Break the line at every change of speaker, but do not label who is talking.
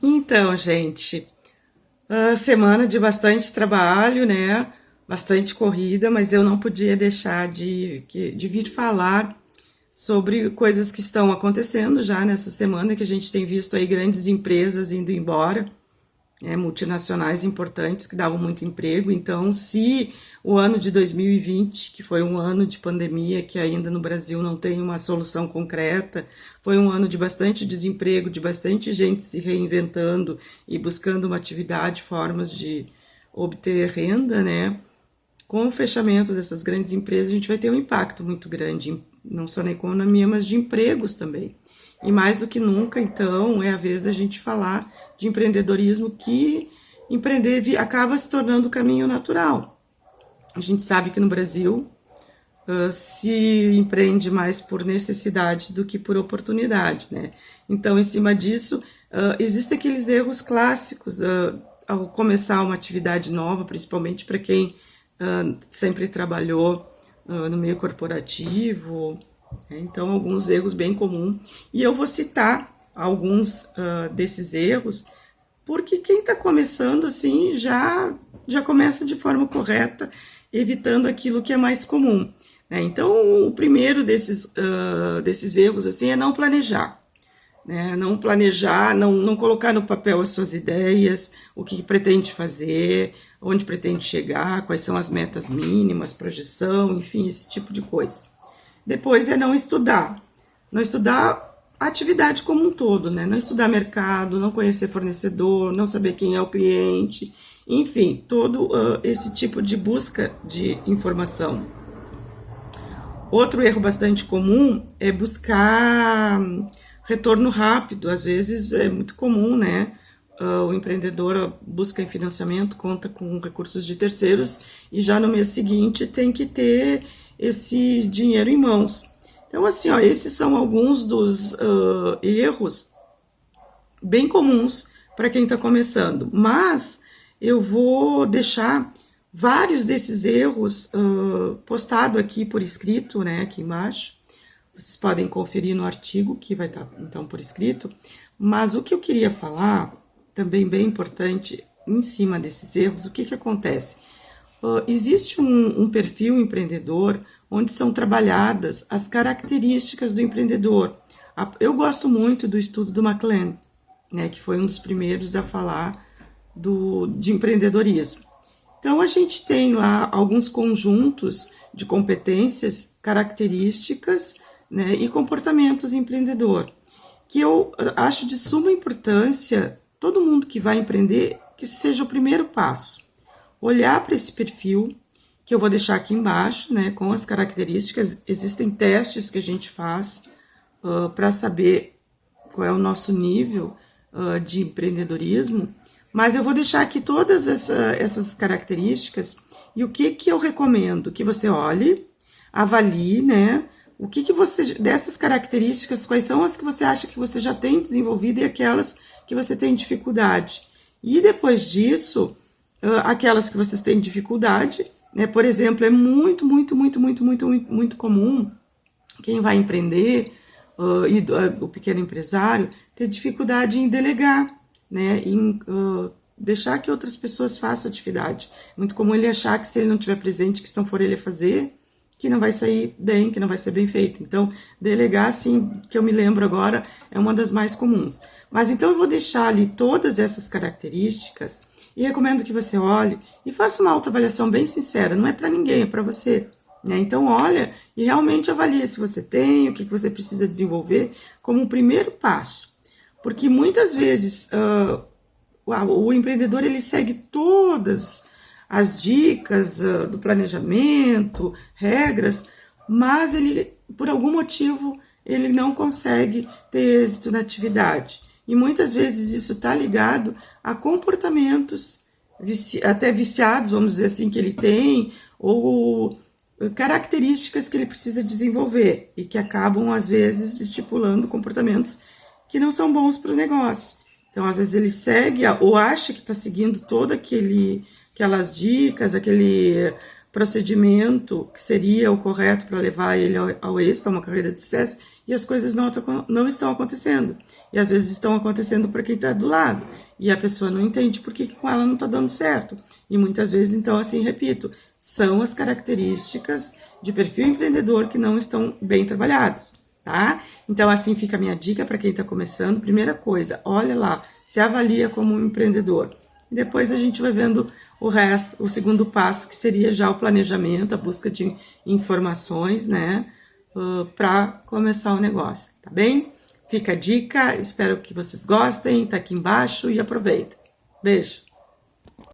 Então, gente, semana de bastante trabalho, né? Bastante corrida, mas eu não podia deixar de vir falar sobre coisas que estão acontecendo já nessa semana, que a gente tem visto aí grandes empresas indo embora, multinacionais importantes que davam muito emprego. Então, se o ano de 2020, que foi um ano de pandemia, que ainda no Brasil não tem uma solução concreta, foi um ano de bastante desemprego, de bastante gente se reinventando e buscando uma atividade, formas de obter renda, né? Com o fechamento dessas grandes empresas, a gente vai ter um impacto muito grande, não só na economia, mas de empregos também. E mais do que nunca, então, é a vez da gente falar de empreendedorismo, que empreender acaba se tornando o caminho natural. A gente sabe que no Brasil se empreende mais por necessidade do que por oportunidade, né? Então, em cima disso, existem aqueles erros clássicos ao começar uma atividade nova, principalmente para quem sempre trabalhou no meio corporativo. Então, alguns erros bem comuns. E eu vou citar alguns desses erros, porque quem está começando assim já começa de forma correta, evitando aquilo que é mais comum, né? Então, o primeiro desses erros assim, é não planejar. Né? Não planejar, não colocar no papel as suas ideias, o que pretende fazer, onde pretende chegar, quais são as metas mínimas, projeção, enfim, esse tipo de coisa. Depois é não estudar a atividade como um todo, né? Não estudar mercado, não conhecer fornecedor, não saber quem é o cliente, enfim, todo esse tipo de busca de informação. Outro erro bastante comum é buscar retorno rápido. Às vezes é muito comum, né? O empreendedor busca em financiamento, conta com recursos de terceiros e já no mês seguinte tem que ter esse dinheiro em mãos. Então, assim, esses são alguns dos erros bem comuns para quem está começando. Mas eu vou deixar vários desses erros postado aqui por escrito, né, aqui embaixo. Vocês podem conferir no artigo que vai estar, então, por escrito. Mas o que eu queria falar, também bem importante, em cima desses erros, o que acontece? Existe um perfil empreendedor onde são trabalhadas as características do empreendedor. Eu gosto muito do estudo do McLaren, né, que foi um dos primeiros a falar de empreendedorismo. Então, a gente tem lá alguns conjuntos de competências, características, né, e comportamentos empreendedor, que eu acho de suma importância, todo mundo que vai empreender, que seja o primeiro passo. Olhar para esse perfil, que eu vou deixar aqui embaixo, né, com as características. Existem testes que a gente faz para saber qual é o nosso nível de empreendedorismo, mas eu vou deixar aqui todas essas características e o que eu recomendo que você olhe, avalie, né, o que você, dessas características, quais são as que você acha que você já tem desenvolvido e aquelas que você tem dificuldade. E depois disso, aquelas que vocês têm dificuldade, né? Por exemplo, é muito comum quem vai empreender e o pequeno empresário ter dificuldade em delegar, né? Em deixar que outras pessoas façam a atividade. É muito comum ele achar que se ele não estiver presente, que se não for ele a fazer, que não vai sair bem, que não vai ser bem feito. Então, delegar, assim, que eu me lembro agora, é uma das mais comuns. Mas então eu vou deixar ali todas essas características e recomendo que você olhe e faça uma autoavaliação bem sincera. Não é para ninguém, é para você, né? Então, olha e realmente avalie se você tem, o que você precisa desenvolver como um primeiro passo. Porque muitas vezes o empreendedor, ele segue todas as dicas do planejamento, regras, mas ele, por algum motivo, ele não consegue ter êxito na atividade. E muitas vezes isso está ligado a comportamentos até viciados, vamos dizer assim, que ele tem, ou características que ele precisa desenvolver e que acabam, às vezes, estipulando comportamentos que não são bons para o negócio. Então, às vezes, ele segue ou acha que está seguindo todo aquelas dicas, aquele procedimento que seria o correto para levar ele ao êxito, a uma carreira de sucesso, e as coisas não estão acontecendo. E às vezes estão acontecendo para quem está do lado. E a pessoa não entende por que com ela não está dando certo. E muitas vezes, então, assim, repito, são as características de perfil empreendedor que não estão bem trabalhadas, tá? Então, assim fica a minha dica para quem está começando. Primeira coisa, olha lá, se avalia como um empreendedor. E depois a gente vai vendo o resto, o segundo passo, que seria já o planejamento, a busca de informações, né, para começar o negócio, tá bem? Fica a dica, espero que vocês gostem, tá aqui embaixo e aproveita. Beijo!